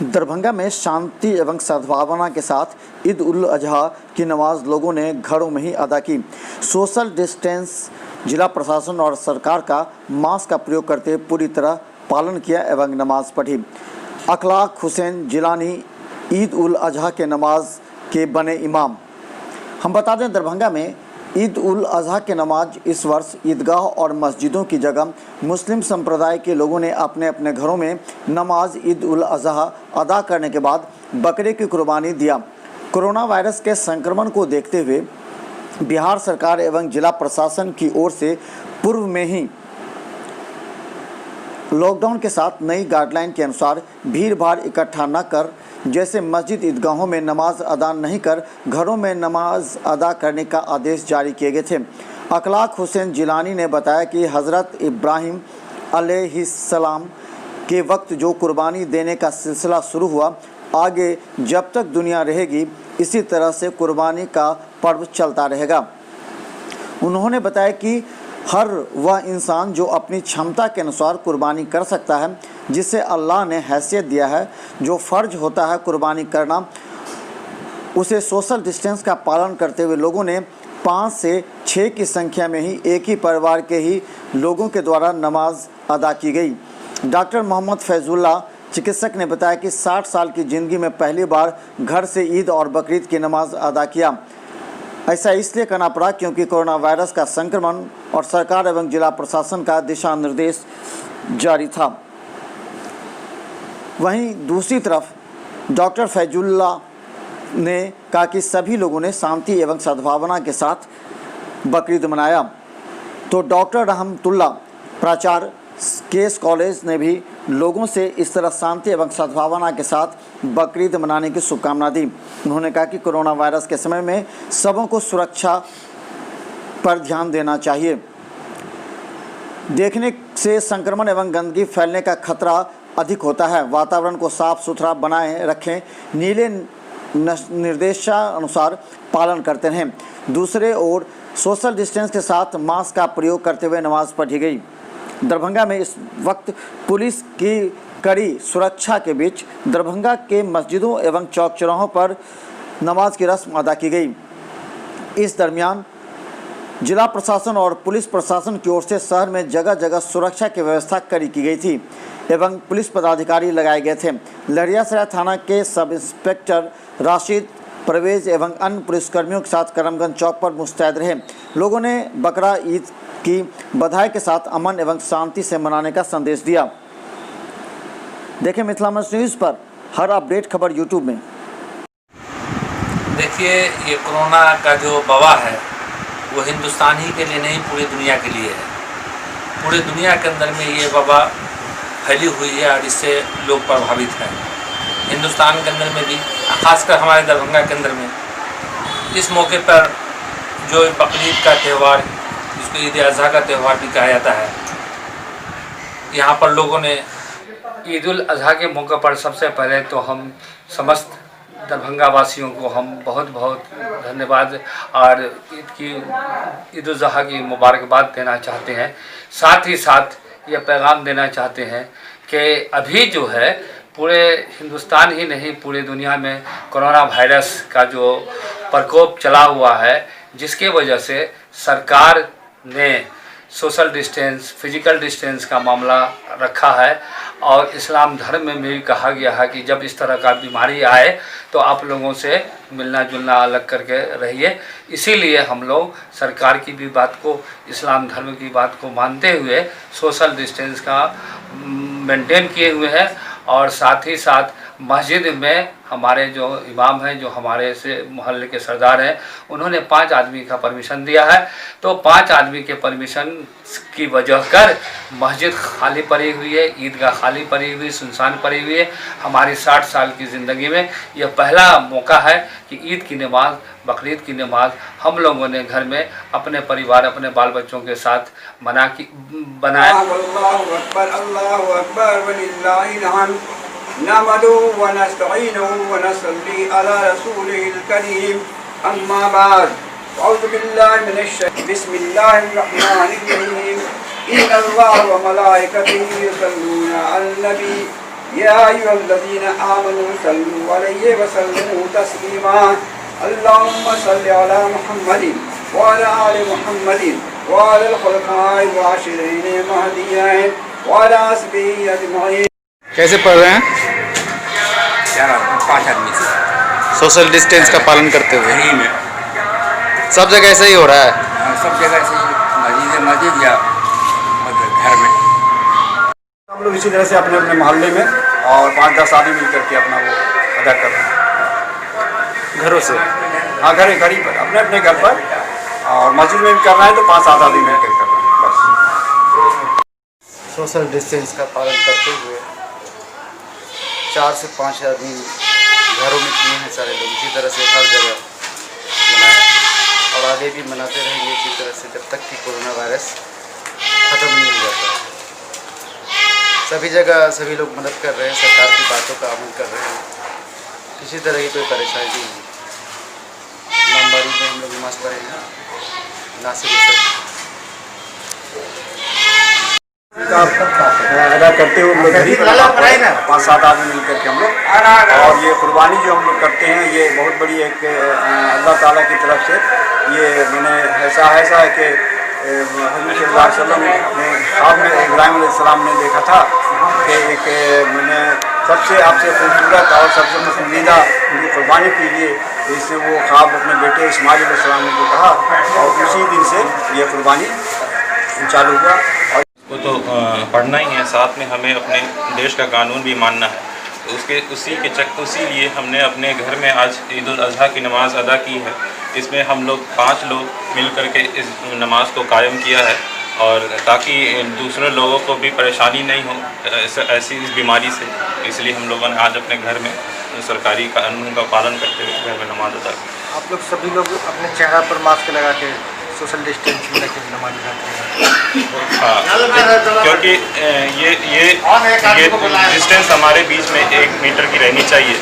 दरभंगा में शांति एवं सद्भावना के साथ ईद उल अजहा की नमाज लोगों ने घरों में ही अदा की। सोशल डिस्टेंस, जिला प्रशासन और सरकार का मास्क का प्रयोग करते पूरी तरह पालन किया एवं नमाज पढ़ी। अखलाक हुसैन जिलानी ईद उल अजहा के नमाज के बने इमाम। हम बता दें, दरभंगा में ईद उल अजहा के नमाज इस वर्ष ईदगाह और मस्जिदों की जगह मुस्लिम संप्रदाय के लोगों ने अपने अपने घरों में नमाज ईद उल अजहा अदा करने के बाद बकरे की कुर्बानी दिया। कोरोना वायरस के संक्रमण को देखते हुए बिहार सरकार एवं जिला प्रशासन की ओर से पूर्व में ही लॉकडाउन के साथ नई गाइडलाइन के अनुसार भीड़ भाड़ इकट्ठा न कर, जैसे मस्जिद ईदगाहों में नमाज अदा नहीं कर घरों में नमाज अदा करने का आदेश जारी किए गए थे। अखलाक हुसैन जिलानी ने बताया कि हज़रत इब्राहिम अलैहिस्सलाम के वक्त जो कुर्बानी देने का सिलसिला शुरू हुआ, आगे जब तक दुनिया रहेगी इसी तरह से कुर्बानी का पर्व चलता रहेगा। उन्होंने बताया कि हर वह इंसान जो अपनी क्षमता के अनुसार कुर्बानी कर सकता है, जिसे अल्लाह ने हैसियत दिया है, जो फ़र्ज होता है कुर्बानी करना, उसे सोशल डिस्टेंस का पालन करते हुए लोगों ने 5 से 6 की संख्या में ही एक ही परिवार के ही लोगों के द्वारा नमाज अदा की गई। डॉक्टर मोहम्मद फैजुल्लाह चिकित्सक ने बताया कि 60 साल की ज़िंदगी में पहली बार घर से ईद और बकरीद की नमाज अदा किया। ऐसा इसलिए करना पड़ा क्योंकि कोरोना वायरस का संक्रमण और सरकार एवं जिला प्रशासन का दिशा निर्देश जारी था। वहीं दूसरी तरफ डॉक्टर फैजुल्लाह ने कहा कि सभी लोगों ने शांति एवं सद्भावना के साथ बकरीद मनाया। तो डॉक्टर रहमतुल्लाह, प्राचार्य केस कॉलेज, ने भी लोगों से इस तरह शांति एवं सद्भावना के साथ बकरीद मनाने की शुभकामना दी। उन्होंने कहा कि कोरोना वायरस के समय में सबों को सुरक्षा पर ध्यान देना चाहिए। देखने से संक्रमण एवं गंदगी फैलने का खतरा अधिक होता है। वातावरण को साफ सुथरा बनाए रखें, नीले निर्देशानुसार पालन करते रहें। दूसरे ओर सोशल डिस्टेंस के साथ मास्क का प्रयोग करते हुए नमाज पढ़ी गई। दरभंगा में इस वक्त पुलिस की कड़ी सुरक्षा के बीच दरभंगा के मस्जिदों एवं चौक चौराहों पर नमाज की रस्म अदा की गई। इस दरमियान जिला प्रशासन और पुलिस प्रशासन की ओर से शहर में जगह जगह सुरक्षा की व्यवस्था कड़ी की गई थी एवं पुलिस पदाधिकारी लगाए गए थे। लहरियासराय थाना के सब इंस्पेक्टर राशिद, परवेज एवं अन्य पुलिसकर्मियों के साथ करमगंज चौक पर मुस्तैद रहे। लोगों ने बकरा ईद की बधाई के साथ अमन एवं शांति से मनाने का संदेश दिया। देखें मिथिला मंच न्यूज़ पर हर अपडेट खबर यूट्यूब में। देखिए, ये कोरोना का जो वबा है वो हिंदुस्तान ही के लिए नहीं, पूरी दुनिया के लिए है। पूरी दुनिया के अंदर में ये वबा फैली हुई है और इससे लोग प्रभावित हैं। हिंदुस्तान के अंदर में भी, खासकर हमारे दरभंगा के अंदर में इस मौके पर जो बकरीद का त्यौहार, जिसको ईद अज़हा का त्यौहार भी कहा जाता है, यहाँ पर लोगों ने ईद उल अज़हा के मौके पर सबसे पहले तो हम समस्त दरभंगा वासियों को हम बहुत बहुत धन्यवाद और ईद उल अज़हा की मुबारकबाद देना चाहते हैं। साथ ही साथ ये पैगाम देना चाहते हैं कि अभी जो है पूरे हिंदुस्तान ही नहीं, पूरी दुनिया में कोरोना वायरस का जो प्रकोप चला हुआ है, जिसके वजह से सरकार ने सोशल डिस्टेंस, फिजिकल डिस्टेंस का मामला रखा है और इस्लाम धर्म में भी कहा गया है कि जब इस तरह का बीमारी आए तो आप लोगों से मिलना जुलना अलग करके रहिए। इसीलिए हम लोग सरकार की भी बात को, इस्लाम धर्म की बात को मानते हुए सोशल डिस्टेंस का मेंटेन किए हुए हैं। और साथ ही साथ मस्जिद में हमारे जो इमाम हैं, जो हमारे से मोहल्ले के सरदार हैं, उन्होंने 5 आदमी का परमिशन दिया है। तो 5 आदमी के परमिशन की वजह कर मस्जिद खाली पड़ी हुई है, ईदगाह खाली पड़ी हुई, सुनसान पड़ी हुई है। हमारी 60 साल की ज़िंदगी में यह पहला मौका है कि ईद की नमाज, बकरीद की नमाज हम लोगों ने घर में अपने परिवार, अपने बाल बच्चों के साथ बनाया। नहमदु व नस्तईनुहु व नसल्ली अला रसूलिल करीम, अम्मा बाद, अऊज़ु बिल्लाहि मिनश बिस्मिल्लाहिर रहमानिर रहीम, इन्नल्लाह व मलाइकतहु युसल्लूना अलन नबी या अय्युहल्लज़ीना आमनू सल्लु अलैहि व सल्लिमू तस्लीमा अल्लाहुम्मा सल्लि अला मुहम्मदिन व अला आलि मुहम्मदिन व अलल खुलफाए राशिदीन महदियैन व अला असहाबिही अजमईन। कैसे पढ़ रहे हैं? 5 आदमी से सोशल डिस्टेंस का पालन करते हुए यही में सब जगह ऐसे ही हो रहा है। सब जगह से मस्जिद या घर में हम लोग इसी तरह से अपने अपने मोहल्ले में और 5-10 आदमी मिल करके अपना वो अदा कर रहे हैं घरों से। हाँ, घर ही पर अपने अपने घर पर, और मस्जिद में भी करना है तो 5-7 आदमी मिलकर कर रहे हैं बस। सोशल डिस्टेंस का पालन करते हुए 4 से 5 आदमी घरों में किए हैं सारे लोग। इसी तरह से हर जगह मनाया और आगे भी मनाते रहेंगे इसी तरह से जब तक कि कोरोना वायरस ख़त्म नहीं हो जाता। सभी जगह सभी लोग मदद कर रहे हैं, सरकार की बातों का अमल कर रहे हैं, किसी तरह की कोई परेशानी नहीं है। इमामबाड़ी में हम लोग नमाज़ पढ़े हैं, नासिर अदा करते हुए हम लोग घर ही पर 5-7 आदमी मिल करके हम लोग, और ये कुर्बानी जो हम लोग करते हैं ये बहुत बड़ी एक अल्लाह ताला की तरफ से ये मैंने ऐसा है कि हज़रत सल्लल्लाहु अलैहि वसल्लम ने अपने ख्वाब में इब्राहिम अलैहिस्सलाम ने देखा था कि एक मैंने सबसे आपसे खूबसूरत और सबसे पसंदीदा उनकी कुर्बानी कीजिए। इससे वो ख्वाब अपने बेटे इस्माइल अलैहिस्सलाम ने को कहा और उसी दिन से ये कुर्बानी चालू हुआ। और वो तो पढ़ना ही है, साथ में हमें अपने देश का कानून भी मानना है। तो उसी लिए हमने अपने घर में आज ईद उल अज़हा की नमाज़ अदा की है। इसमें हम लोग 5 लोग मिल कर के इस नमाज को कायम किया है, और ताकि दूसरे लोगों को भी परेशानी नहीं हो ऐसी इस बीमारी से, इसलिए हम लोगों ने आज अपने घर में सरकारी कानून का पालन करते हुए घर में नमाज अदा की। आप लोग सभी लोग अपने चेहरा पर मास्क लगा के सोशल डिस्टेंस में रख नमाज अदा करते हैं। हाँ, क्योंकि ये डिस्टेंस हमारे बीच में 1 मीटर की रहनी चाहिए,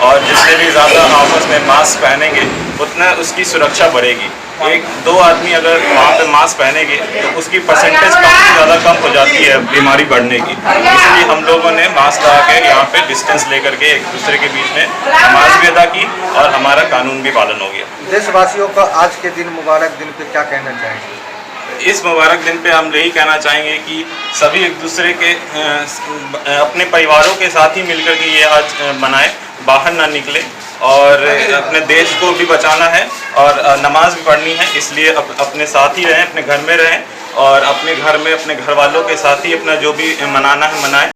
और जितने भी ज़्यादा आपस में मास्क पहनेंगे उतना उसकी सुरक्षा बढ़ेगी। 1-2 आदमी अगर वहाँ पे मास्क पहनेंगे तो उसकी परसेंटेज काफ़ी ज़्यादा कम हो जाती है बीमारी बढ़ने की। इसलिए हम लोगों ने मास्क लगा के यहाँ पे डिस्टेंस लेकर के एक दूसरे के बीच में नमाज भी अदा की और हमारा कानून भी पालन हो गया। देशवासियों का आज के दिन मुबारक दिन पे क्या कहना चाहेंगे? इस मुबारक दिन पे हम यही कहना चाहेंगे कि सभी एक दूसरे के अपने परिवारों के साथ ही मिलकर के ये आज मनाएं, बाहर ना निकले, और अपने देश को भी बचाना है और नमाज भी पढ़नी है। इसलिए अपने साथ ही रहें, अपने घर में रहें, और अपने घर में अपने घर वालों के साथ ही अपना जो भी मनाना है मनाएं।